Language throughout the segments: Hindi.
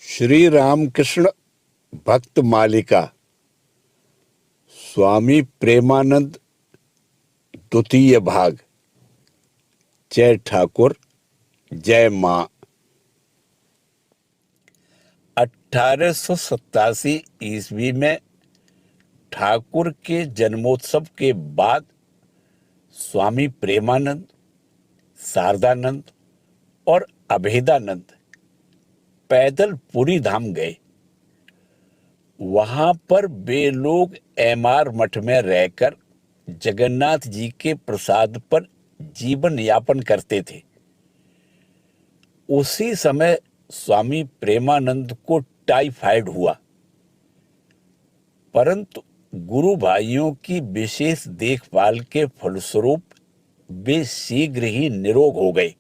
श्री रामकृष्ण भक्त मालिका स्वामी प्रेमानंद द्वितीय भाग। जय ठाकुर जय मां। 1887 ईस्वी में ठाकुर के जन्मोत्सव के बाद स्वामी प्रेमानंद, शारदानंद और अभेदानंद पैदल पुरी धाम गए। वहां पर वे लोग एमआर मठ में रहकर जगन्नाथ जी के प्रसाद पर जीवन यापन करते थे। उसी समय स्वामी प्रेमानंद को टाइफाइड हुआ, परंतु गुरु भाइयों की विशेष देखभाल के फलस्वरूप वे शीघ्र ही निरोग हो गए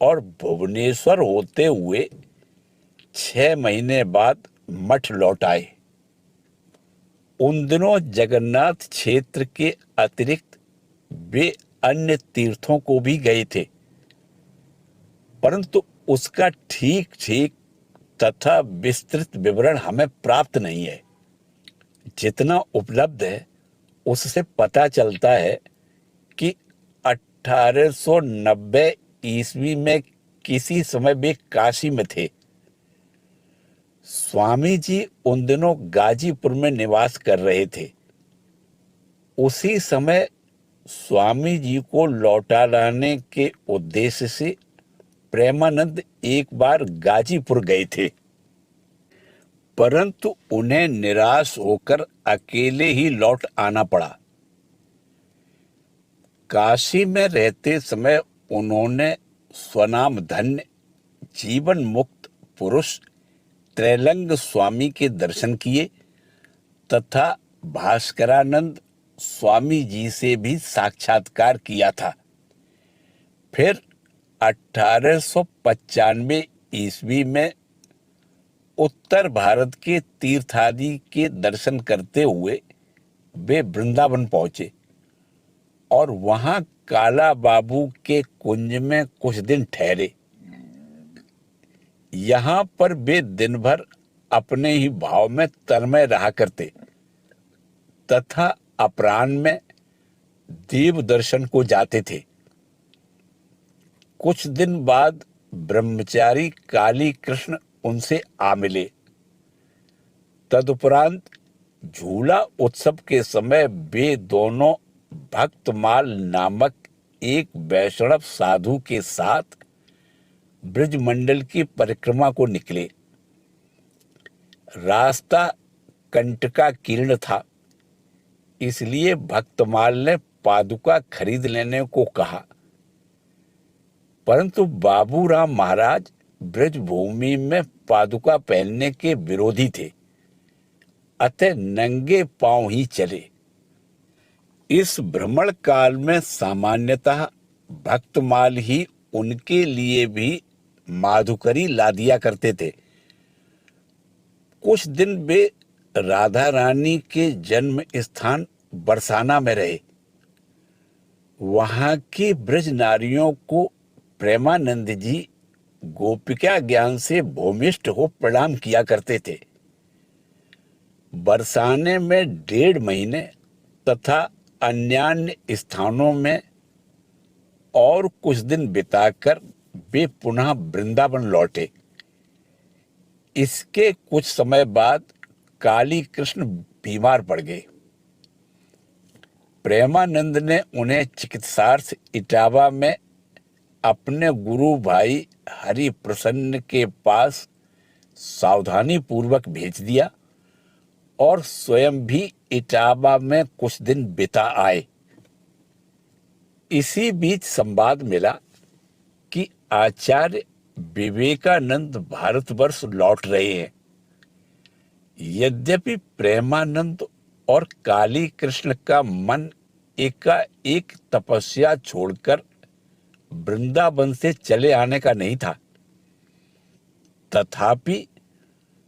और भुवनेश्वर होते हुए 6 महीने बाद मठ लौट आए। उन दिनों जगन्नाथ क्षेत्र के अतिरिक्त वे अन्य तीर्थों को भी गए थे, परंतु उसका ठीक ठीक तथा विस्तृत विवरण हमें प्राप्त नहीं है। जितना उपलब्ध है उससे पता चलता है कि 1890 ईस्वी में किसी समय वे काशी में थे। स्वामी जी उन दिनों गाजीपुर में निवास कर रहे थे। उसी समय स्वामी जी को लौटा लाने के उद्देश्य से प्रेमानंद एक बार गाजीपुर गए थे, परंतु उन्हें निराश होकर अकेले ही लौट आना पड़ा। काशी में रहते समय उन्होंने स्वनाम धन्य जीवन मुक्त पुरुष त्रैलंग स्वामी के दर्शन किए तथा भास्करानंद स्वामी जी से भी साक्षात्कार किया था। फिर 1895 ईस्वी में उत्तर भारत के तीर्थादि के दर्शन करते हुए वे वृंदावन पहुंचे और वहां काला बाबू के कुंज में कुछ दिन ठहरे। यहाँ पर वे दिन भर अपने ही भाव में तन्मय रहा करते तथा अपराह्न में देव दर्शन को जाते थे। कुछ दिन बाद ब्रह्मचारी काली कृष्ण उनसे आ मिले। तदुपरांत झूला उत्सव के समय वे दोनों भक्तमाल नामक एक वैष्णव साधु के साथ ब्रजमंडल की परिक्रमा को निकले। रास्ता कंटका कीर्ण था, इसलिए भक्तमाल ने पादुका खरीद लेने को कहा, परंतु बाबूराम महाराज ब्रजभूमि में पादुका पहनने के विरोधी थे, अतः नंगे पांव ही चले। इस भ्रमण काल में सामान्यतः भक्तमाल ही उनके लिए भी माधुकरी ला दिया करते थे। कुछ दिन वे राधा रानी के जन्म स्थान बरसाना में रहे। वहां की ब्रज नारियों को प्रेमानंद जी गोपिका ज्ञान से भूमिष्ठ हो प्रणाम किया करते थे। बरसाने में 1.5 महीने तथा अन्य स्थानों में और कुछ दिन बिताकर वे पुनः वृंदावन लौटे। इसके कुछ समय बाद काली कृष्ण बीमार पड़ गए। प्रेमानंद ने उन्हें चिकित्सार्थ इटावा में अपने गुरु भाई हरि प्रसन्न के पास सावधानी पूर्वक भेज दिया और स्वयं भी इटावा में कुछ दिन बिता आए। इसी बीच संवाद मिला कि आचार्य विवेकानंद भारतवर्ष लौट रहे हैं। यद्यपि प्रेमानंद और काली कृष्ण का मन एकाएक तपस्या छोड़कर वृंदावन से चले आने का नहीं था, तथापि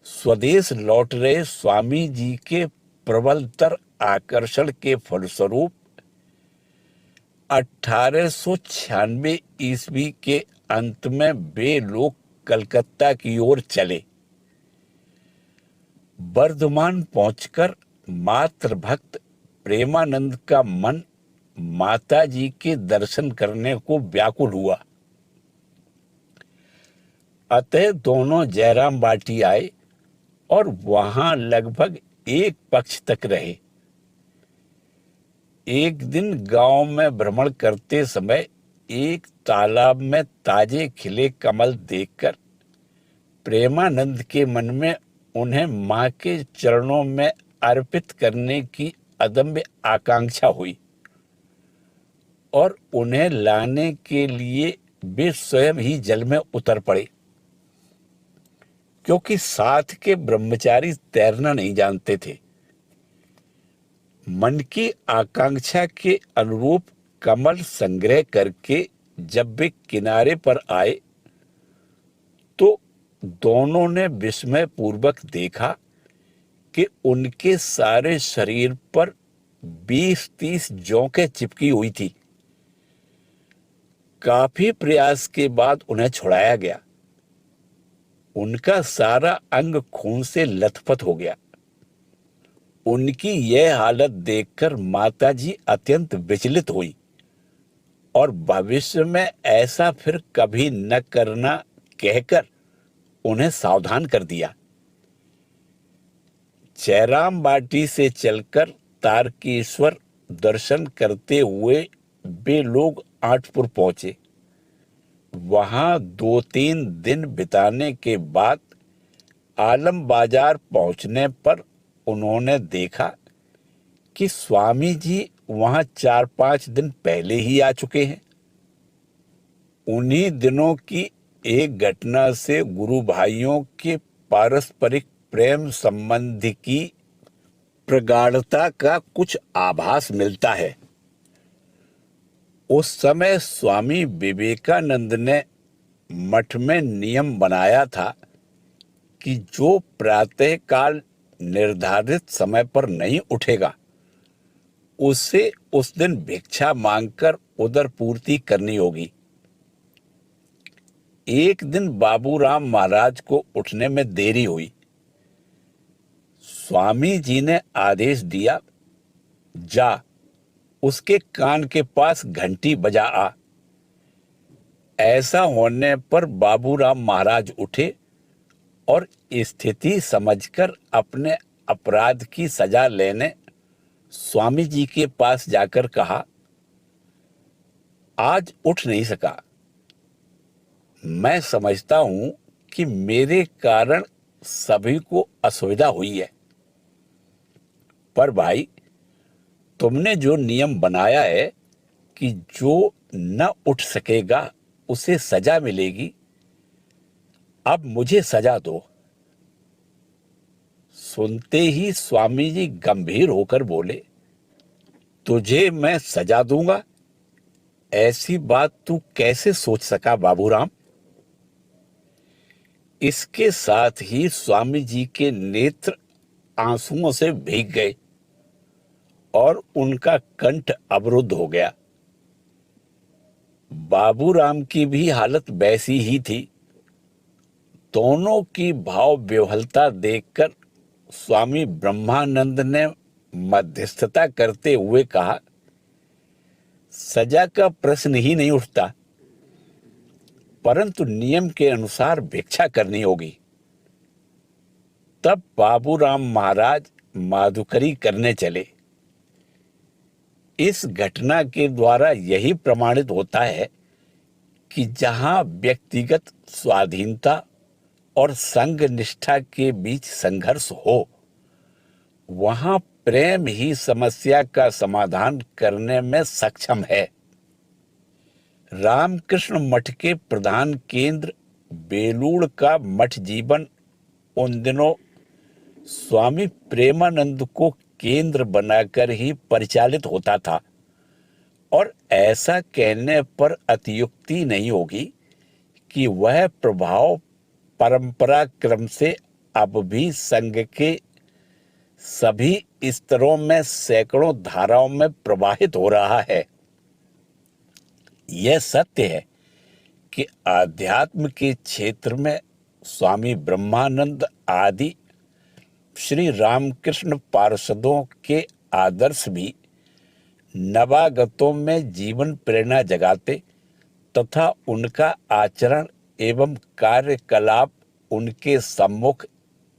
स्वदेश लौट रहे स्वामी जी के प्रबलतर आकर्षण के फलस्वरूप 1896 ईस्वी के अंत में वे लोग कलकत्ता की ओर चले। बर्धमान पहुंचकर मात्र भक्त प्रेमानंद का मन माता जी के दर्शन करने को व्याकुल हुआ। अतः दोनों जयराम बाटी आए और वहां लगभग एक पक्ष तक रहे। एक दिन गांव में भ्रमण करते समय एक तालाब में ताजे खिले कमल देखकर प्रेमानंद के मन में उन्हें मां के चरणों में अर्पित करने की अदम्य आकांक्षा हुई और उन्हें लाने के लिए वे स्वयं ही जल में उतर पड़े। क्योंकि साथ के ब्रह्मचारी तैरना नहीं जानते थे, मन की आकांक्षा के अनुरूप कमल संग्रह करके जब वे किनारे पर आए तो दोनों ने विस्मय पूर्वक देखा कि उनके सारे शरीर पर 20-30 जोंकें चिपकी हुई थी। काफी प्रयास के बाद उन्हें छुड़ाया गया। उनका सारा अंग खून से लथपथ हो गया। उनकी यह हालत देखकर माताजी अत्यंत विचलित हुई और भविष्य में ऐसा फिर कभी न करना कहकर उन्हें सावधान कर दिया। जयराम बाटी से चलकर तारकेश्वर दर्शन करते हुए वे लोग आठपुर पहुंचे। वहां 2-3 दिन बिताने के बाद आलम बाजार पहुंचने पर उन्होंने देखा कि स्वामी जी वहां 4-5 दिन पहले ही आ चुके हैं। उन्हीं दिनों की एक घटना से गुरु भाइयों के पारस्परिक प्रेम संबंध की प्रगाढ़ता का कुछ आभास मिलता है। उस समय स्वामी विवेकानंद ने मठ में नियम बनाया था कि जो प्रातःकाल निर्धारित समय पर नहीं उठेगा उसे उस दिन भिक्षा मांगकर उदर पूर्ति करनी होगी। एक दिन बाबूराम महाराज को उठने में देरी हुई। स्वामी जी ने आदेश दिया, जा उसके कान के पास घंटी बजा आ। ऐसा होने पर बाबूराम महाराज उठे और स्थिति समझकर अपने अपराध की सजा लेने स्वामी जी के पास जाकर कहा, आज उठ नहीं सका। मैं समझता हूं कि मेरे कारण सभी को असुविधा हुई है, पर भाई तुमने जो नियम बनाया है कि जो न उठ सकेगा उसे सजा मिलेगी, अब मुझे सजा दो। सुनते ही स्वामी जी गंभीर होकर बोले, तुझे मैं सजा दूंगा? ऐसी बात तू कैसे सोच सका बाबूराम? इसके साथ ही स्वामी जी के नेत्र आंसुओं से भीग गए और उनका कंठ अवरुद्ध हो गया। बाबूराम की भी हालत वैसी ही थी। दोनों की भाव विह्वलता देखकर स्वामी ब्रह्मानंद ने मध्यस्थता करते हुए कहा, सजा का प्रश्न ही नहीं उठता, परंतु नियम के अनुसार भिक्षा करनी होगी। तब बाबूराम महाराज माधुकरी करने चले। इस घटना के द्वारा यही प्रमाणित होता है कि जहां व्यक्तिगत स्वाधीनता और संघ निष्ठा के बीच संघर्ष हो, वहां प्रेम ही समस्या का समाधान करने में सक्षम है। रामकृष्ण मठ के प्रधान केंद्र बेलूड़ का मठ जीवन उन दिनों स्वामी प्रेमानंद को केंद्र बनाकर ही परिचालित होता था, और ऐसा कहने पर अतियुक्ति नहीं होगी कि वह प्रभाव परंपरा क्रम से अब भी संघ के सभी स्तरों में सैकड़ों धाराओं में प्रवाहित हो रहा है। यह सत्य है कि आध्यात्म के क्षेत्र में स्वामी ब्रह्मानंद आदि श्री रामकृष्ण पार्षदों के आदर्श भी नवागतों में जीवन प्रेरणा जगाते तथा उनका आचरण एवं कार्यकलाप उनके सम्मुख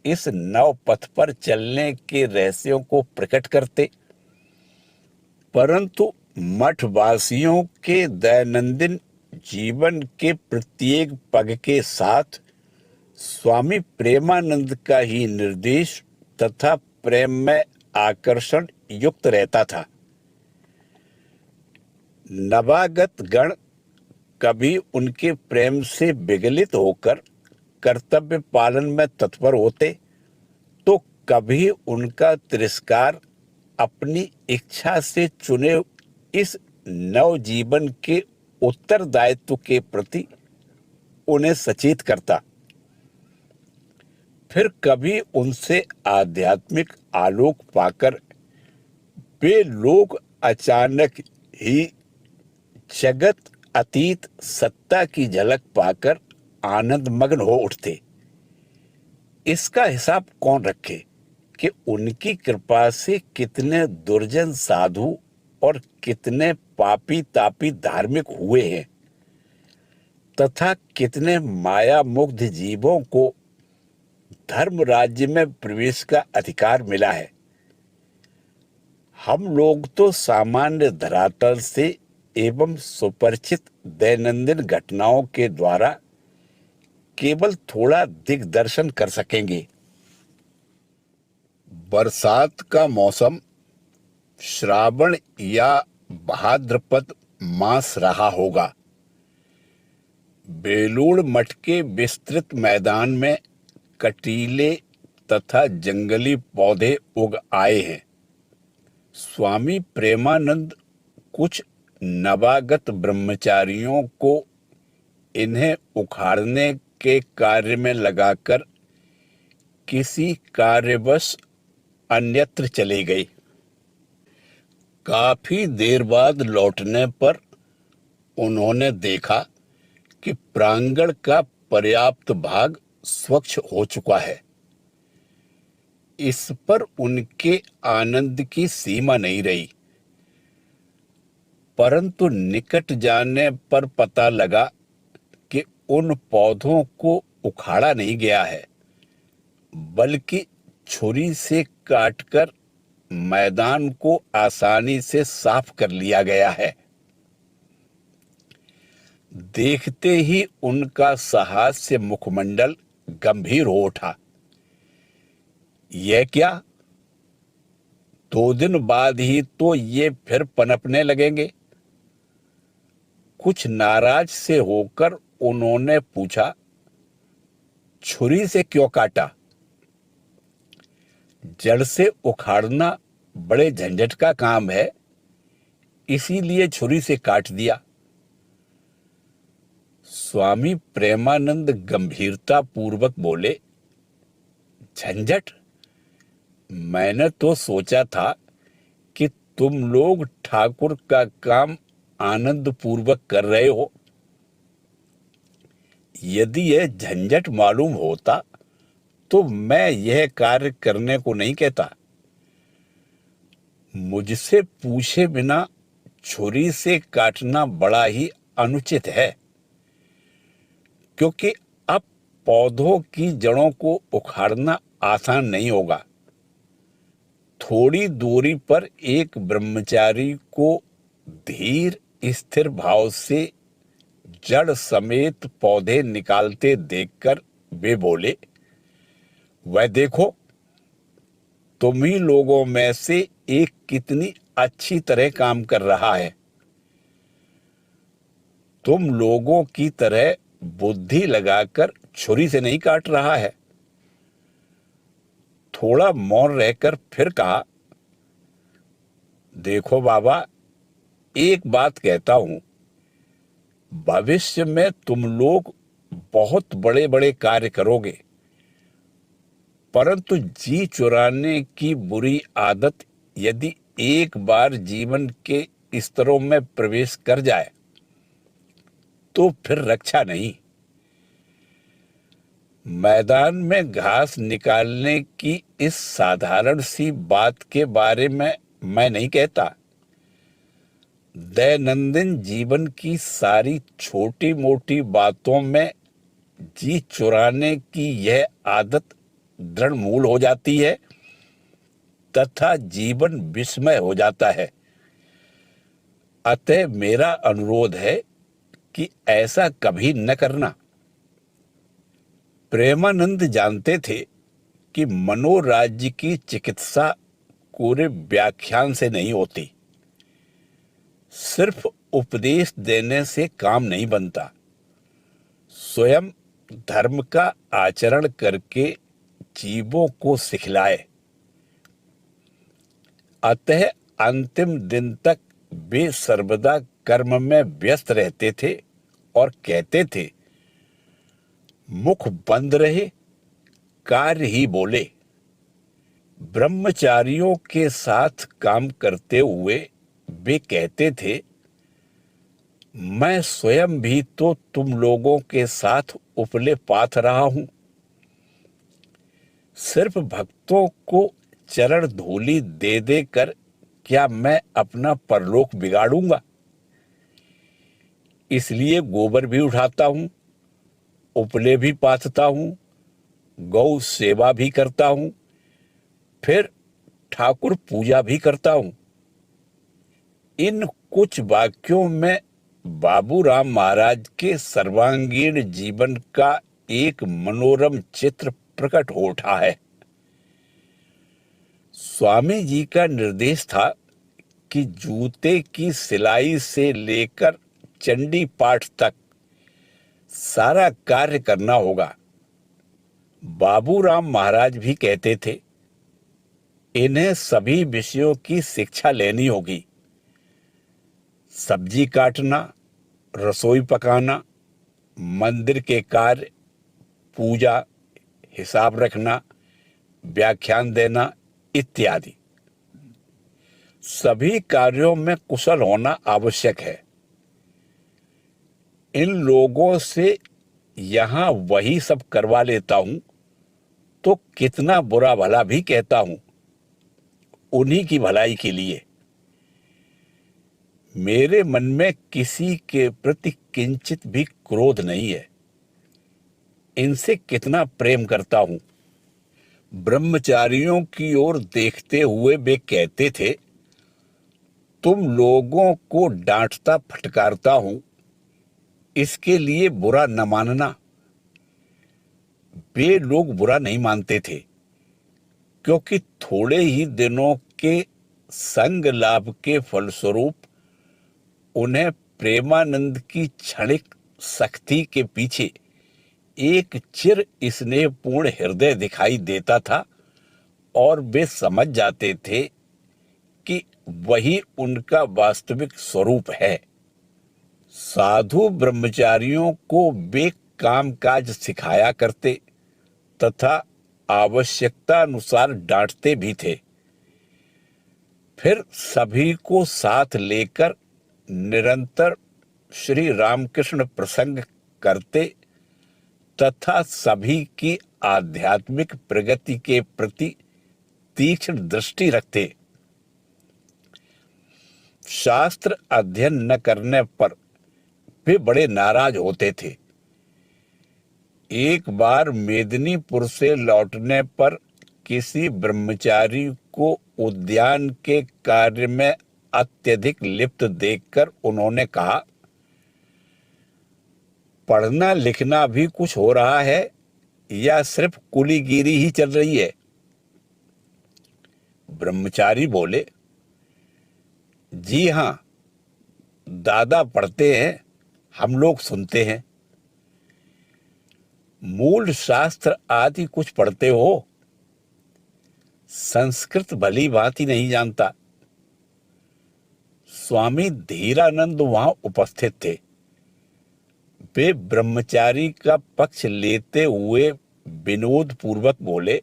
इस नव पथ पर चलने के रहस्यों को प्रकट करते। परंतु मठवासियों के दैनंदिन जीवन के प्रत्येक पग के साथ स्वामी प्रेमानंद का ही निर्देश तथा प्रेम में आकर्षण युक्त रहता था। नवागत गण कभी उनके प्रेम से विगलित होकर कर्तव्य पालन में तत्पर होते तो कभी उनका तिरस्कार अपनी इच्छा से चुने इस नव जीवन के उत्तरदायित्व के प्रति उन्हें सचेत करता। फिर कभी उनसे आध्यात्मिक आलोक पाकर वे लोग अचानक ही जगत अतीत सत्ता की झलक पाकर आनंद मग्न हो उठते। इसका हिसाब कौन रखे कि उनकी कृपा से कितने दुर्जन साधु और कितने पापी तापी धार्मिक हुए हैं तथा कितने माया मुग्ध जीवों को धर्म राज्य में प्रवेश का अधिकार मिला है। हम लोग तो सामान्य धरातल से एवं सुपरिचित दैनंदिन घटनाओं के द्वारा केवल थोड़ा दिग्दर्शन कर सकेंगे। बरसात का मौसम श्रावण या भाद्रपद मास रहा होगा। बेलूड़ मठ के विस्तृत मैदान में कटीले तथा जंगली पौधे उग आए हैं। स्वामी प्रेमानंद कुछ नवागत ब्रह्मचारियों को इन्हें उखाड़ने के कार्य में लगाकर किसी कार्यवश अन्यत्र चली गई। काफी देर बाद लौटने पर उन्होंने देखा कि प्रांगण का पर्याप्त भाग स्वच्छ हो चुका है। इस पर उनके आनंद की सीमा नहीं रही, परंतु निकट जाने पर पता लगा कि उन पौधों को उखाड़ा नहीं गया है, बल्कि छुरी से काटकर मैदान को आसानी से साफ कर लिया गया है। देखते ही उनका सहास्य मुखमंडल गंभीर हो उठा। यह क्या? 2 दिन बाद ही तो ये फिर पनपने लगेंगे। कुछ नाराज से होकर उन्होंने पूछा, छुरी से क्यों काटा? जड़ से उखाड़ना बड़े झंझट का काम है, इसीलिए छुरी से काट दिया। स्वामी प्रेमानंद गंभीरता पूर्वक बोले, झंझट? मैंने तो सोचा था कि तुम लोग ठाकुर का काम आनंद पूर्वक कर रहे हो। यदि यह झंझट मालूम होता तो मैं यह कार्य करने को नहीं कहता। मुझसे पूछे बिना छुरी से काटना बड़ा ही अनुचित है, क्योंकि अब पौधों की जड़ों को उखाड़ना आसान नहीं होगा। थोड़ी दूरी पर एक ब्रह्मचारी को धीर स्थिर भाव से जड़ समेत पौधे निकालते देखकर वे बोले, वह देखो, तुम ही लोगों में से एक कितनी अच्छी तरह काम कर रहा है। तुम लोगों की तरह बुद्धि लगाकर छुरी से नहीं काट रहा है। थोड़ा मौन रहकर फिर कहा, देखो बाबा, एक बात कहता हूं, भविष्य में तुम लोग बहुत बड़े बड़े कार्य करोगे, परंतु जी चुराने की बुरी आदत यदि एक बार जीवन के स्तरों में प्रवेश कर जाए तो फिर रक्षा नहीं। मैदान में घास निकालने की इस साधारण सी बात के बारे में मैं नहीं कहता। दैनंदिन जीवन की सारी छोटी मोटी बातों में जी चुराने की यह आदत दृढ़ मूल हो जाती है तथा जीवन विस्मय हो जाता है। अतः मेरा अनुरोध है कि ऐसा कभी न करना। प्रेमानंद जानते थे कि मनोराज्य की चिकित्सा पूरे व्याख्यान से नहीं होती। सिर्फ उपदेश देने से काम नहीं बनता। स्वयं धर्म का आचरण करके जीवों को सिखलाए। अतः अंतिम दिन तक वे सर्वदा कर्म में व्यस्त रहते थे और कहते थे, मुख बंद रहे, कार्य ही बोले। ब्रह्मचारियों के साथ काम करते हुए वे कहते थे, मैं स्वयं भी तो तुम लोगों के साथ उपले पाथ रहा हूं। सिर्फ भक्तों को चरण धूलि दे देकर क्या मैं अपना परलोक बिगाड़ूंगा? इसलिए गोबर भी उठाता हूं, उपले भी पाथता हूं, गौ सेवा भी करता हूं, फिर ठाकुर पूजा भी करता हूं। इन कुछ वाक्यों में बाबूराम महाराज के सर्वांगीण जीवन का एक मनोरम चित्र प्रकट हो उठा है। स्वामी जी का निर्देश था कि जूते की सिलाई से लेकर चंडी पाठ तक सारा कार्य करना होगा। बाबूराम महाराज भी कहते थे, इन्हें सभी विषयों की शिक्षा लेनी होगी। सब्जी काटना, रसोई पकाना, मंदिर के कार्य, पूजा, हिसाब रखना, व्याख्यान देना इत्यादि सभी कार्यों में कुशल होना आवश्यक है। इन लोगों से यहां वही सब करवा लेता हूं तो कितना बुरा भला भी कहता हूं, उन्हीं की भलाई के लिए। मेरे मन में किसी के प्रति किंचित भी क्रोध नहीं है। इनसे कितना प्रेम करता हूं। ब्रह्मचारियों की ओर देखते हुए वे कहते थे, तुम लोगों को डांटता फटकारता हूं, इसके लिए बुरा न मानना। वे लोग बुरा नहीं मानते थे, क्योंकि थोड़े ही दिनों के संग लाभ के फलस्वरूप उन्हें प्रेमानंद की क्षणिक शक्ति के पीछे एक चिर स्नेहपूर्ण हृदय दिखाई देता था और वे समझ जाते थे कि वही उनका वास्तविक स्वरूप है। साधु ब्रह्मचारियों को वे कामकाज सिखाया करते तथा आवश्यकता अनुसार डांटते भी थे। फिर सभी को साथ लेकर निरंतर श्री रामकृष्ण प्रसंग करते तथा सभी की आध्यात्मिक प्रगति के प्रति तीक्ष्ण दृष्टि रखते। शास्त्र अध्ययन न करने पर वे बड़े नाराज होते थे। एक बार मेदिनीपुर से लौटने पर किसी ब्रह्मचारी को उद्यान के कार्य में अत्यधिक लिप्त देखकर उन्होंने कहा, पढ़ना लिखना भी कुछ हो रहा है या सिर्फ कुलीगिरी ही चल रही है? ब्रह्मचारी बोले, जी हां, दादा पढ़ते हैं, हम लोग सुनते हैं। मूल शास्त्र आदि कुछ पढ़ते हो? संस्कृत भली भांति नहीं जानता। स्वामी धीरानंद वहां उपस्थित थे। वे ब्रह्मचारी का पक्ष लेते हुए विनोद पूर्वक बोले,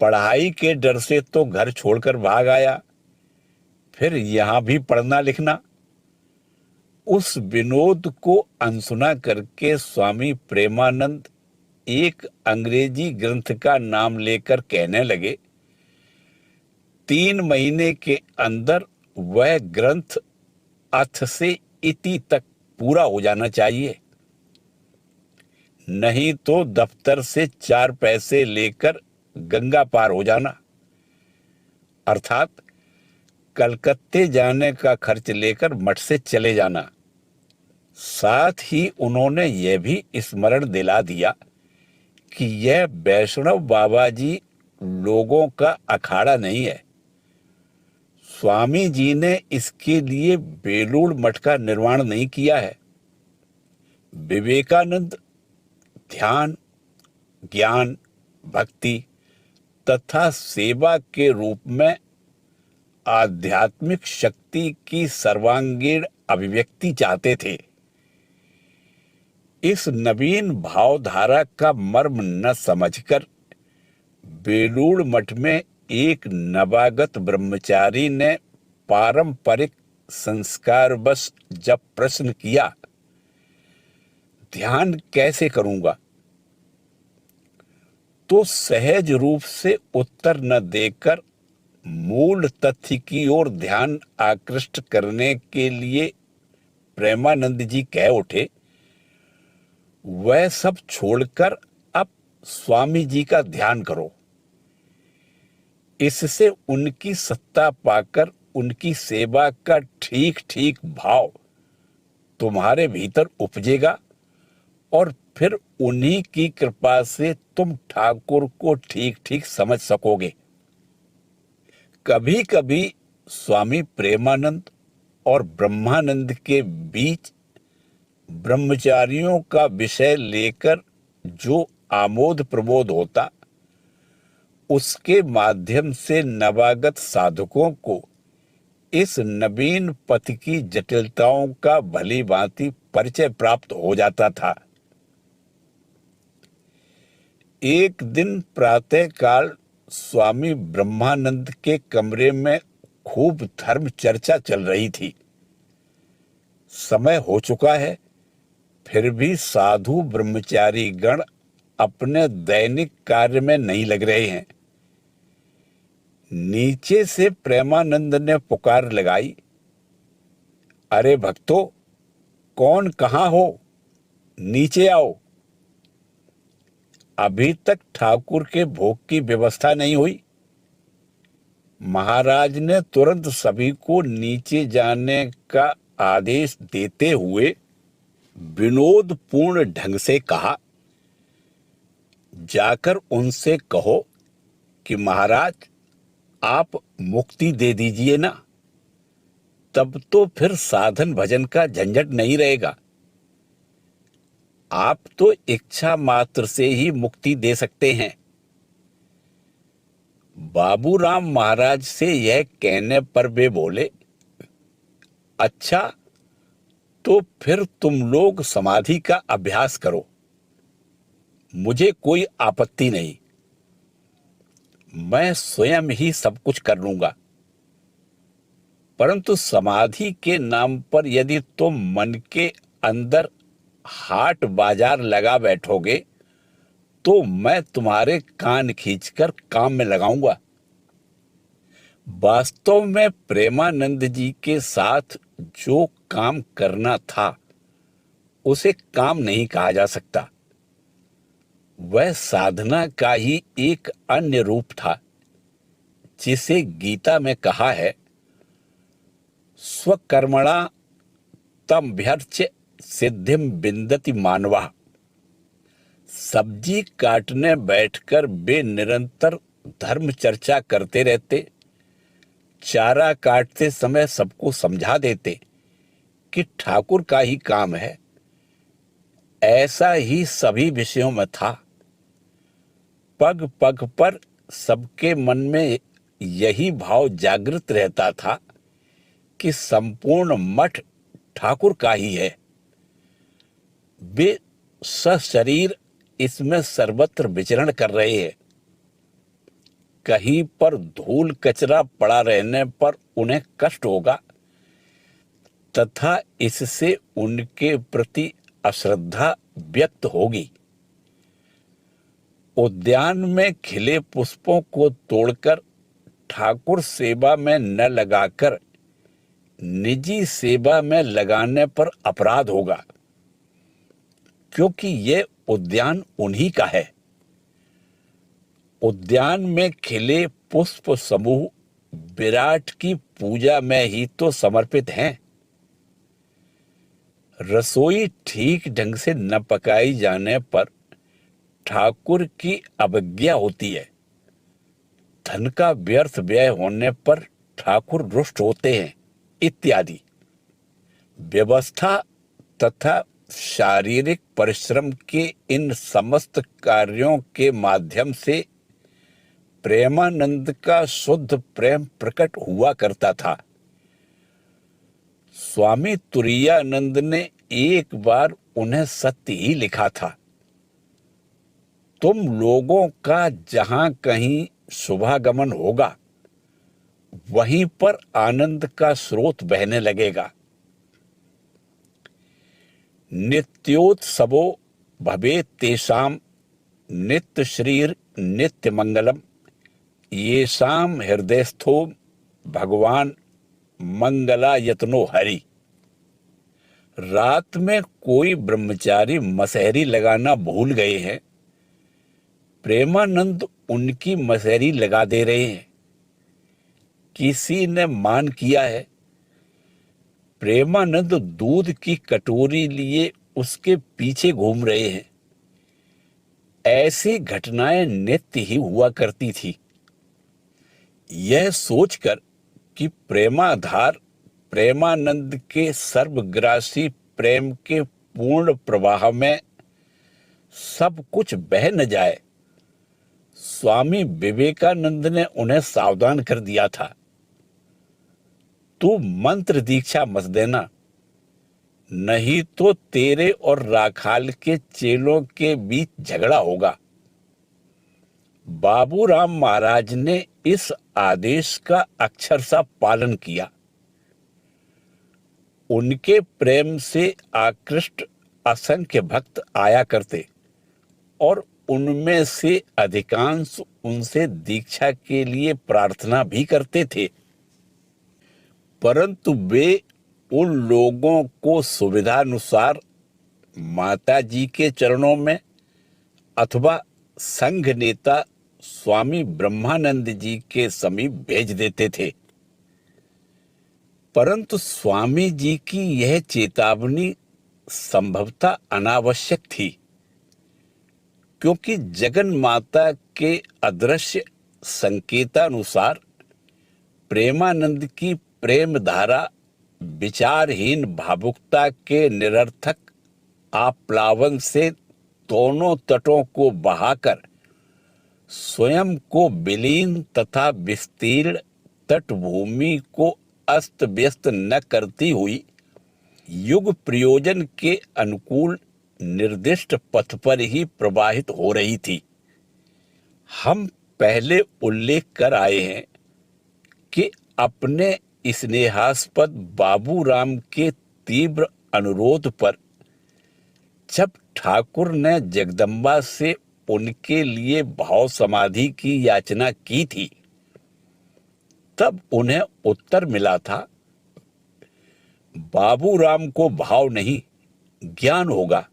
पढ़ाई के डर से तो घर छोड़कर भाग आया, फिर यहां भी पढ़ना लिखना। उस विनोद को अनसुना करके स्वामी प्रेमानंद एक अंग्रेजी ग्रंथ का नाम लेकर कहने लगे, 3 महीने के अंदर वह ग्रंथ अथ से इति तक पूरा हो जाना चाहिए, नहीं तो दफ्तर से 4 पैसे लेकर गंगा पार हो जाना, अर्थात कलकत्ते जाने का खर्च लेकर मठ से चले जाना। साथ ही उन्होंने यह भी स्मरण दिला दिया कि यह वैष्णव बाबा जी लोगों का अखाड़ा नहीं है। स्वामी जी ने इसके लिए बेलूड़ मठ का निर्माण नहीं किया है। विवेकानंद ध्यान, ज्ञान, भक्ति तथा सेवा के रूप में आध्यात्मिक शक्ति की सर्वांगीण अभिव्यक्ति चाहते थे। इस नवीन भावधारा का मर्म न समझकर बेलूड़ मठ में एक नवागत ब्रह्मचारी ने पारंपरिक संस्कारवश जब प्रश्न किया, ध्यान कैसे करूंगा, तो सहज रूप से उत्तर न देकर मूल तथ्य की ओर ध्यान आकृष्ट करने के लिए प्रेमानंद जी कह उठे, वह सब छोड़कर अब स्वामी जी का ध्यान करो। इससे उनकी सत्ता पाकर उनकी सेवा का ठीक ठीक भाव तुम्हारे भीतर उपजेगा और फिर उन्हीं की कृपा से तुम ठाकुर को ठीक ठीक समझ सकोगे। कभी कभी स्वामी प्रेमानंद और ब्रह्मानंद के बीच ब्रह्मचारियों का विषय लेकर जो आमोद प्रमोद होता, उसके माध्यम से नवागत साधकों को इस नवीन पथ की जटिलताओं का भली भांति परिचय प्राप्त हो जाता था। एक दिन प्रातःकाल स्वामी ब्रह्मानंद के कमरे में खूब धर्म चर्चा चल रही थी। समय हो चुका है, फिर भी साधु ब्रह्मचारी गण अपने दैनिक कार्य में नहीं लग रहे हैं। नीचे से प्रेमानंद ने पुकार लगाई, अरे भक्तों, कौन कहाँ हो, नीचे आओ। अभी तक ठाकुर के भोग की व्यवस्था नहीं हुई। महाराज ने तुरंत सभी को नीचे जाने का आदेश देते हुए विनोदपूर्ण ढंग से कहा, जाकर उनसे कहो कि महाराज आप मुक्ति दे दीजिए ना, तब तो फिर साधन भजन का झंझट नहीं रहेगा। आप तो इच्छा मात्र से ही मुक्ति दे सकते हैं। बाबूराम महाराज से यह कहने पर वे बोले, अच्छा, तो फिर तुम लोग समाधि का अभ्यास करो, मुझे कोई आपत्ति नहीं, मैं स्वयं ही सब कुछ कर लूंगा। परंतु समाधि के नाम पर यदि तुम मन के अंदर हाट बाजार लगा बैठोगे तो मैं तुम्हारे कान खींचकर काम में लगाऊंगा। वास्तव में प्रेमानंद जी के साथ जो काम करना था उसे काम नहीं कहा जा सकता। वह साधना का ही एक अन्य रूप था, जिसे गीता में कहा है, स्वकर्मणा तमभ्यर्च्य सिद्धिम विन्दति मानवः। सब्जी काटने बैठकर वे निरंतर धर्म चर्चा करते रहते, चारा काटते समय सबको समझा देते कि ठाकुर का ही काम है। ऐसा ही सभी विषयों में था। पग पग पर सबके मन में यही भाव जागृत रहता था कि संपूर्ण मठ ठाकुर का ही है। वे सशरीर इसमें सर्वत्र विचरण कर रहे हैं। कहीं पर धूल कचरा पड़ा रहने पर उन्हें कष्ट होगा, तथा इससे उनके प्रति अश्रद्धा व्यक्त होगी। उद्यान में खिले पुष्पों को तोड़कर ठाकुर सेवा में न लगाकर निजी सेवा में लगाने पर अपराध होगा, क्योंकि यह उद्यान उन्हीं का है। उद्यान में खिले पुष्प समूह विराट की पूजा में ही तो समर्पित हैं। रसोई ठीक ढंग से न पकाई जाने पर ठाकुर की अवज्ञा होती है। धन का व्यर्थ व्यय होने पर ठाकुर रुष्ट होते हैं, इत्यादि। व्यवस्था तथा शारीरिक परिश्रम के इन समस्त कार्यों के माध्यम से प्रेमानंद का शुद्ध प्रेम प्रकट हुआ करता था। स्वामी तुरीयानंद ने एक बार उन्हें सत्य ही लिखा था, तुम लोगों का जहां कहीं शुभागमन होगा वहीं पर आनंद का स्रोत बहने लगेगा। नित्योत्सवो भवेत् तेषां नित्य श्रीर नित्य मंगलम येषां हृदयस्थो भगवान मंगलायतनो हरि। रात में कोई ब्रह्मचारी मसहरी लगाना भूल गए हैं, प्रेमानंद उनकी मसहरी लगा दे रहे हैं। किसी ने मान किया है, प्रेमानंद दूध की कटोरी लिए उसके पीछे घूम रहे हैं। ऐसी घटनाएं नित्य ही हुआ करती थी। यह सोचकर कि प्रेमाधार प्रेमानंद के सर्वग्रासी प्रेम के पूर्ण प्रवाह में सब कुछ बह न जाए, स्वामी विवेकानंद ने उन्हें सावधान कर दिया था, तू मंत्र दीक्षा मत देना, नहीं तो तेरे और राखाल के चेलों के बीच झगड़ा होगा। बाबूराम महाराज ने इस आदेश का अक्षरशः पालन किया। उनके प्रेम से आकृष्ट असंख्य भक्त आया करते और उनमें से अधिकांश उनसे दीक्षा के लिए प्रार्थना भी करते थे, परंतु वे उन लोगों को सुविधानुसार माता जी के चरणों में अथवा संघ नेता स्वामी ब्रह्मानंद जी के समीप भेज देते थे। परंतु स्वामी जी की यह चेतावनी संभवतः अनावश्यक थी, क्योंकि जगन माता के अदृश्य संकेतानुसार प्रेमानंद की प्रेम धारा विचारहीन भावुकता के निरर्थक आप्लावन से दोनों तटों को बहाकर स्वयं को विलीन तथा विस्तीर्ण तटभूमि को अस्त व्यस्त न करती हुई युग प्रयोजन के अनुकूल निर्दिष्ट पथ पर ही प्रवाहित हो रही थी। हम पहले उल्लेख कर आए हैं कि अपने स्नेहास्पद बाबूराम के तीव्र अनुरोध पर जब ठाकुर ने जगदम्बा से उनके लिए भाव समाधि की याचना की थी, तब उन्हें उत्तर मिला था, बाबूराम को भाव नहीं ज्ञान होगा,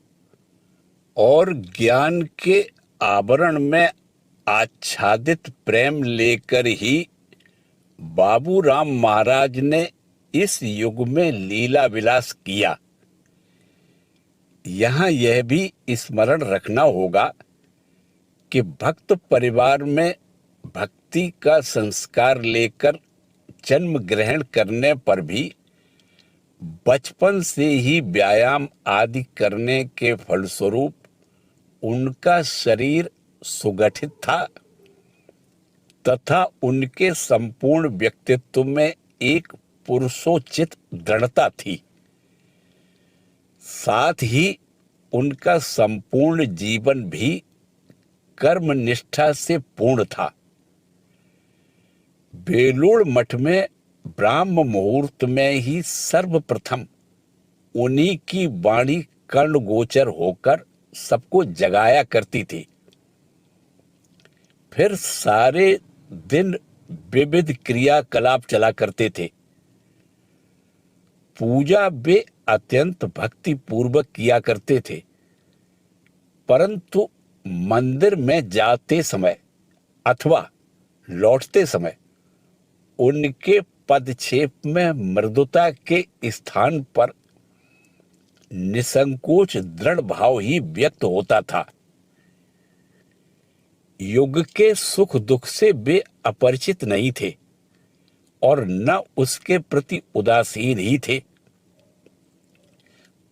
और ज्ञान के आवरण में आच्छादित प्रेम लेकर ही बाबूराम महाराज ने इस युग में लीला विलास किया। यहाँ यह भी स्मरण रखना होगा कि भक्त परिवार में भक्ति का संस्कार लेकर जन्म ग्रहण करने पर भी बचपन से ही व्यायाम आदि करने के फलस्वरूप उनका शरीर सुगठित था तथा उनके संपूर्ण व्यक्तित्व में एक पुरुषोचित दृढ़ता थी। साथ ही उनका संपूर्ण जीवन भी कर्म निष्ठा से पूर्ण था। बेलूड़ मठ में ब्राह्म मुहूर्त में ही सर्वप्रथम उन्हीं की वाणी कर्ण गोचर होकर सबको जगाया करती थी। फिर सारे दिन विविध क्रियाकलाप चला करते थे। पूजा वे अत्यंत भक्ति पूर्वक किया करते थे, परंतु मंदिर में जाते समय अथवा लौटते समय उनके पदक्षेप में मृदुता के स्थान पर निसंकोच दृढ़ भाव ही व्यक्त होता था। युग के सुख दुख से वे अपरिचित नहीं थे और न उसके प्रति उदासीन ही थे।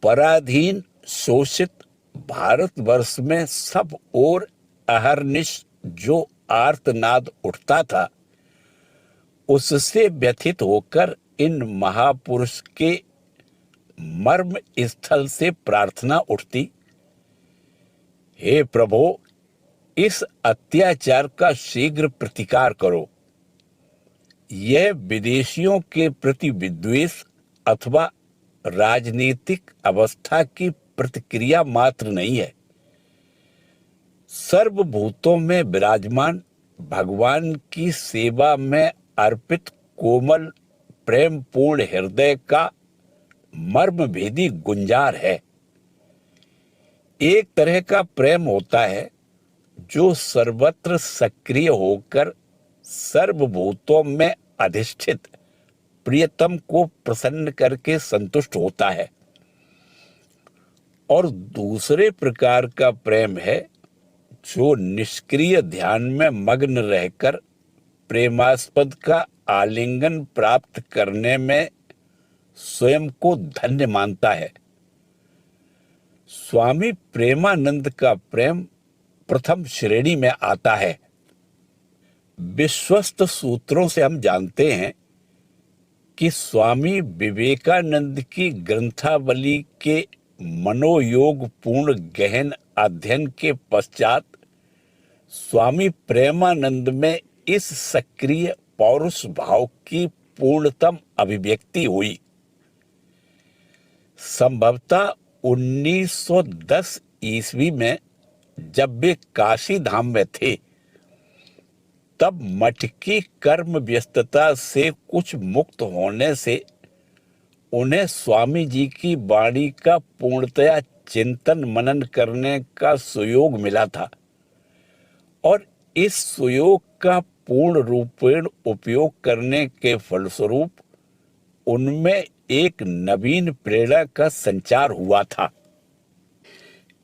पराधीन शोषित भारतवर्ष में सब ओर अहर्निश जो आर्तनाद उठता था, उससे व्यथित होकर इन महापुरुष के मर्म स्थल से प्रार्थना उठती, हे प्रभो, इस अत्याचार का शीघ्र प्रतिकार करो। यह विदेशियों के प्रति विद्वेष अथवा राजनीतिक अवस्था की प्रतिक्रिया मात्र नहीं है। सर्वभूतों में विराजमान भगवान की सेवा में अर्पित कोमल प्रेमपूर्ण हृदय का मर्मभेदी गुंजार है। एक तरह का प्रेम होता है जो सर्वत्र सक्रिय होकर सर्वभूतों में अधिष्ठित प्रियतम को प्रसन्न करके संतुष्ट होता है, और दूसरे प्रकार का प्रेम है जो निष्क्रिय ध्यान में मग्न रहकर प्रेमास्पद का आलिंगन प्राप्त करने में स्वयं को धन्य मानता है। स्वामी प्रेमानंद का प्रेम प्रथम श्रेणी में आता है। विश्वस्त सूत्रों से हम जानते हैं कि स्वामी विवेकानंद की ग्रंथावली के मनोयोग पूर्ण गहन अध्ययन के पश्चात स्वामी प्रेमानंद में इस सक्रिय पौरुष भाव की पूर्णतम अभिव्यक्ति हुई। संभवतः 1910 ईस्वी में जब वे काशी धाम में थे, तब मठ की कर्म व्यस्तता से कुछ मुक्त होने से उन्हें स्वामी जी की वाणी का पूर्णतया चिंतन मनन करने का सुयोग मिला था, और इस सुयोग का पूर्ण रूपेण उपयोग करने के फलस्वरूप उनमें एक नवीन प्रेरणा का संचार हुआ था।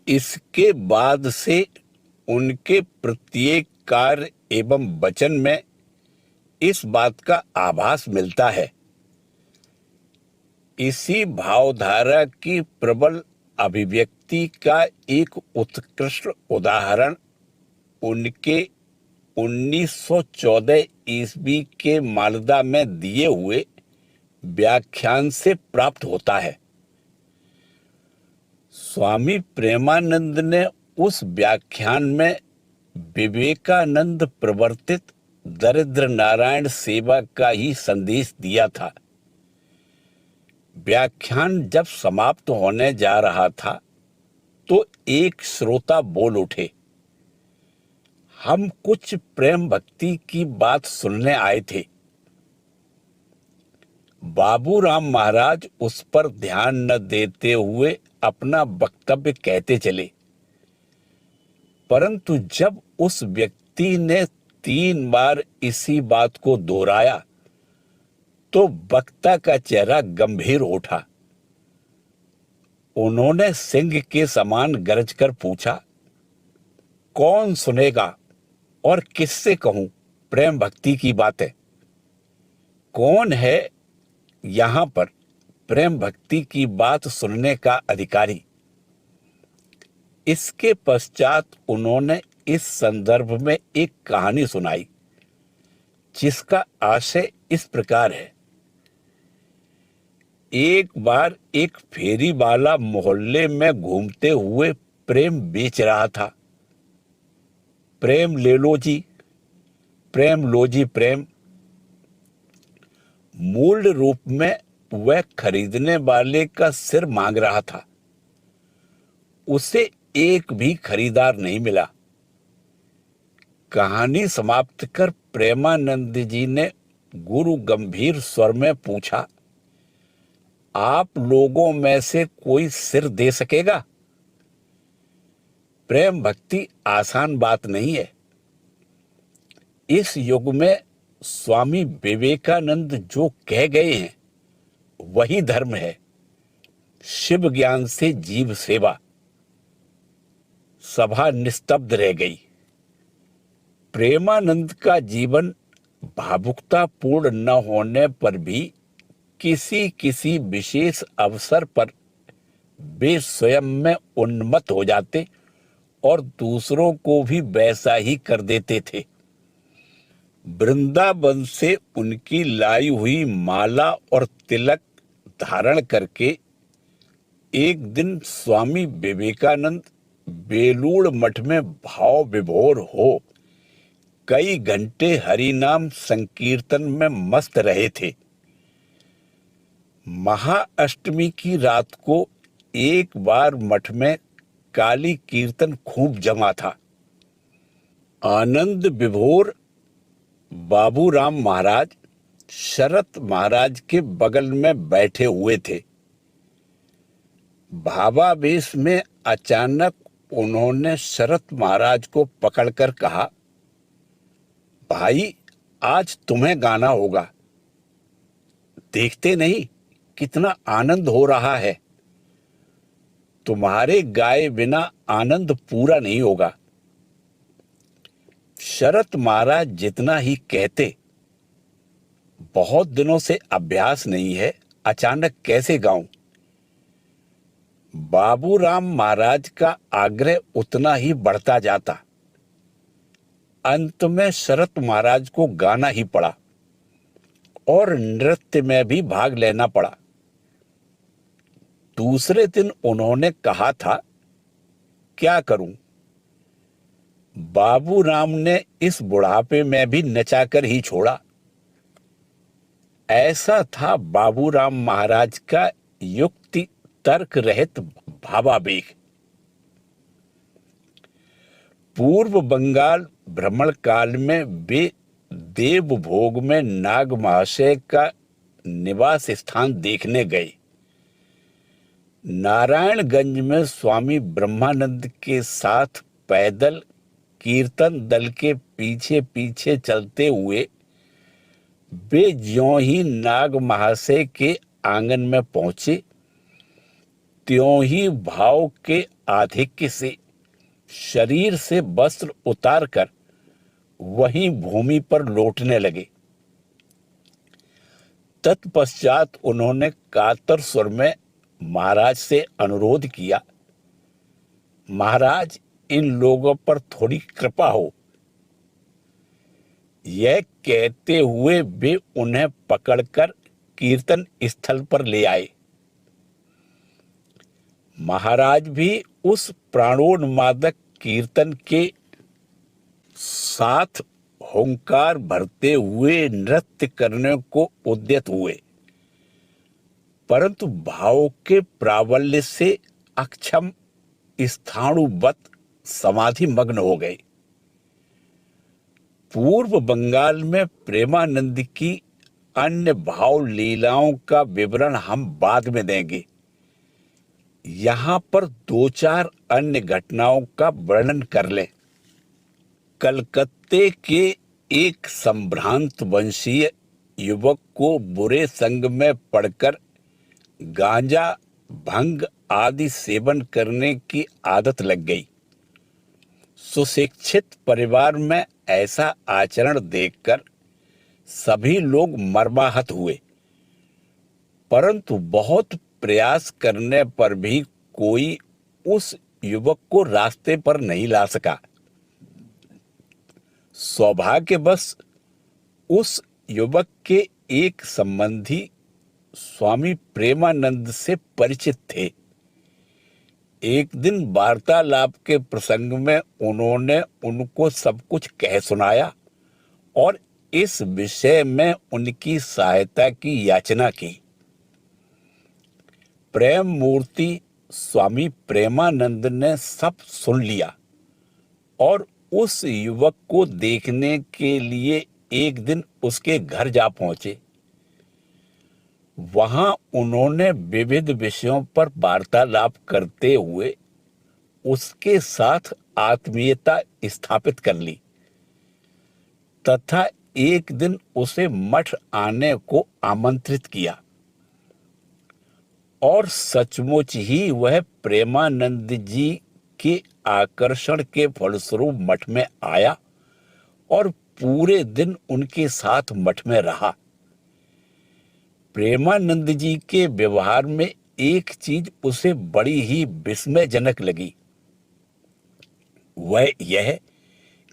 इसके बाद से उनके प्रत्येक कार्य एवं वचन में इस बात का आभास मिलता है। इसी भावधारा की प्रबल अभिव्यक्ति का एक उत्कृष्ट उदाहरण उनके 1914 ईस्वी के मालदा में दिए हुए व्याख्यान से प्राप्त होता है। स्वामी प्रेमानंद ने उस व्याख्यान में विवेकानंद प्रवर्तित दरिद्र नारायण सेवा का ही संदेश दिया था। व्याख्यान जब समाप्त होने जा रहा था तो एक श्रोता बोल उठे, हम कुछ प्रेम भक्ति की बात सुनने आए थे। बाबूराम महाराज उस पर ध्यान न देते हुए अपना वक्तव्य कहते चले, परंतु जब उस व्यक्ति ने 3 बार इसी बात को दोहराया तो वक्ता का चेहरा गंभीर उठा। उन्होंने सिंह के समान गरजकर पूछा, कौन सुनेगा और किससे कहूं प्रेम भक्ति की बातें? कौन है यहां पर प्रेम भक्ति की बात सुनने का अधिकारी? इसके पश्चात उन्होंने इस संदर्भ में एक कहानी सुनाई, जिसका आशय इस प्रकार है। एक बार एक फेरी वाला मोहल्ले में घूमते हुए प्रेम बेच रहा था। प्रेम ले लो जी, प्रेम लो जी प्रेम। मूल रूप में वह खरीदने वाले का सिर मांग रहा था। उसे एक भी खरीदार नहीं मिला। कहानी समाप्त कर प्रेमानंद जी ने गुरु गंभीर स्वर में पूछा, आप लोगों में से कोई सिर दे सकेगा? प्रेम भक्ति आसान बात नहीं है। इस युग में स्वामी विवेकानंद जो कह गए हैं वही धर्म है। शिव ज्ञान से जीव सेवा। सभा निस्तब्ध रह गई। प्रेमानंद का जीवन भावुकता पूर्ण न होने पर भी किसी किसी विशेष अवसर पर वे स्वयं में उन्मत्त हो जाते और दूसरों को भी वैसा ही कर देते थे। वृंदावन से उनकी लाई हुई माला और तिलक धारण करके एक दिन स्वामी विवेकानंद बेलूड़ मठ में भाव विभोर हो कई घंटे हरिनाम संकीर्तन में मस्त रहे थे। महाअष्टमी की रात को एक बार मठ में काली कीर्तन खूब जमा था। आनंद विभोर बाबूराम महाराज शरत महाराज के बगल में बैठे हुए थे। भावावेश में अचानक उन्होंने शरत महाराज को पकड़कर कहा, भाई आज तुम्हें गाना होगा। देखते नहीं कितना आनंद हो रहा है। तुम्हारे गाए बिना आनंद पूरा नहीं होगा। शरत महाराज जितना ही कहते, बहुत दिनों से अभ्यास नहीं है, अचानक कैसे गाऊं? बाबूराम महाराज का आग्रह उतना ही बढ़ता जाता। अंत में शरत महाराज को गाना ही पड़ा और नृत्य में भी भाग लेना पड़ा। दूसरे दिन उन्होंने कहा था, क्या करूं? बाबूराम ने इस बुढ़ापे में भी नचाकर ही छोड़ा। ऐसा था बाबूराम महाराज का युक्ति तर्क रहित भावावेग। पूर्व बंगाल भ्रमण काल में वे देवभोग में नाग महाशय का निवास स्थान देखने गए। नारायणगंज में स्वामी ब्रह्मानंद के साथ पैदल कीर्तन दल के पीछे पीछे चलते हुए वे ज्यों ही नाग महाशय के आंगन में पहुंचे, त्यों ही भाव के आधिक्य से शरीर से वस्त्र उतारकर वहीं भूमि पर लौटने लगे। तत्पश्चात उन्होंने कातर स्वर में महाराज से अनुरोध किया, महाराज इन लोगों पर थोड़ी कृपा हो। यह कहते हुए वे उन्हें पकड़कर कीर्तन स्थल पर ले आए। महाराज भी उस प्राणोन्मादक कीर्तन के साथ हुंकार भरते हुए नृत्य करने को उद्यत हुए, परंतु भाव के प्राबल्य से अक्षम स्थाणुवत समाधि मग्न हो गए। पूर्व बंगाल में प्रेमानंद की अन्य भाव लीलाओं का विवरण हम बाद में देंगे। यहां पर दो चार अन्य घटनाओं का वर्णन कर लें। कलकत्ते के एक संभ्रांत वंशीय युवक को बुरे संग में पड़कर गांजा, भंग आदि सेवन करने की आदत लग गई। सुशिक्षित परिवार में ऐसा आचरण देखकर सभी लोग मर्माहत हुए, परंतु बहुत प्रयास करने पर भी कोई उस युवक को रास्ते पर नहीं ला सका। सौभाग्यवश उस युवक के एक संबंधी स्वामी प्रेमानंद से परिचित थे। एक दिन वार्तालाप के प्रसंग में उन्होंने उनको सब कुछ कह सुनाया और इस विषय में उनकी सहायता की याचना की। प्रेम मूर्ति स्वामी प्रेमानंद ने सब सुन लिया और उस युवक को देखने के लिए एक दिन उसके घर जा पहुंचे। वहां उन्होंने विविध विषयों पर वार्तालाप करते हुए उसके साथ आत्मीयता स्थापित कर ली तथा एक दिन उसे मठ आने को आमंत्रित किया। और सचमुच ही वह प्रेमानंद जी के आकर्षण के फलस्वरूप मठ में आया और पूरे दिन उनके साथ मठ में रहा। प्रेमानंद जी के व्यवहार में एक चीज उसे बड़ी ही विस्मयजनक लगी। वह यह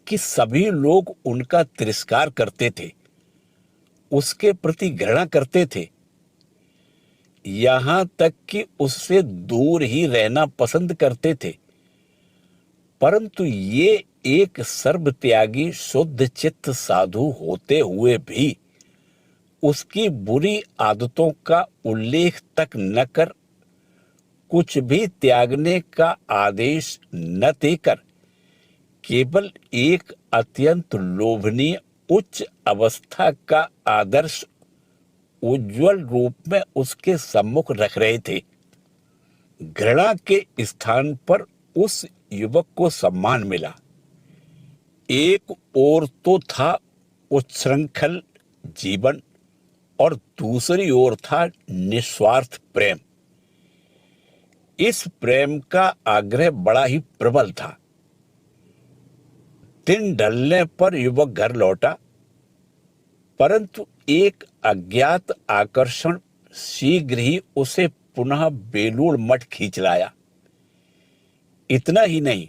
कि सभी लोग उनका तिरस्कार करते थे, उसके प्रति घृणा करते थे, यहां तक कि उससे दूर ही रहना पसंद करते थे। परंतु ये एक सर्वत्यागी शुद्ध चित्त साधु होते हुए भी उसकी बुरी आदतों का उल्लेख तक न कर, कुछ भी त्यागने का आदेश न देकर, केवल एक अत्यंत लोभनीय उच्च अवस्था का आदर्श उज्जवल रूप में उसके सम्मुख रख रहे थे। घृणा के स्थान पर उस युवक को सम्मान मिला। एक ओर तो था उच्छृंखल जीवन और दूसरी ओर था निस्वार्थ प्रेम। इस प्रेम का आग्रह बड़ा ही प्रबल था। दिन ढलने पर युवक घर लौटा, परंतु एक अज्ञात आकर्षण शीघ्र ही उसे पुनः बेलूड़ मठ खींच लाया। इतना ही नहीं,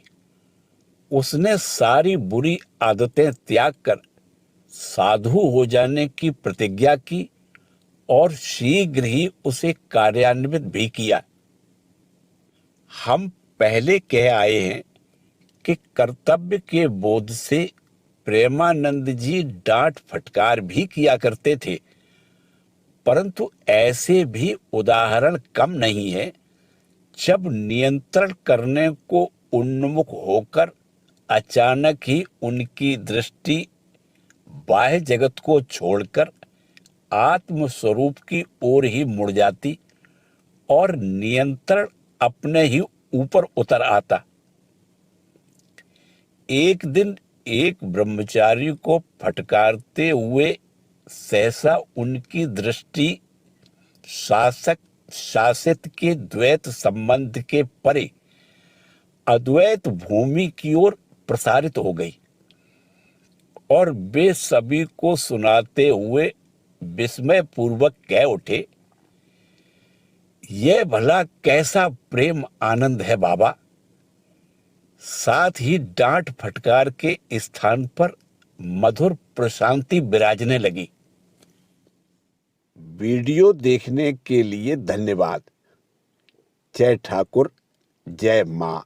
उसने सारी बुरी आदतें त्याग कर साधु हो जाने की प्रतिज्ञा की और शीघ्र ही उसे कार्यान्वित भी किया। हम पहले कह आए हैं कि कर्तव्य के बोध से प्रेमानंद जी डांट फटकार भी किया करते थे, परंतु ऐसे भी उदाहरण कम नहीं है जब नियंत्रण करने को उन्मुख होकर अचानक ही उनकी दृष्टि बाह्य जगत को छोड़कर आत्म स्वरूप की ओर ही मुड़ जाती और नियंत्रण अपने ही ऊपर उतर आता। एक दिन एक ब्रह्मचारी को फटकारते हुए सहसा उनकी दृष्टि शासक शासित के द्वैत संबंध के परे अद्वैत भूमि की ओर प्रसारित हो गई और वे सभी को सुनाते हुए विस्मय पूर्वक कह उठे, यह भला कैसा प्रेम आनंद है बाबा। साथ ही डांट फटकार के स्थान पर मधुर प्रशांति विराजने लगी। वीडियो देखने के लिए धन्यवाद। जय ठाकुर, जय मां।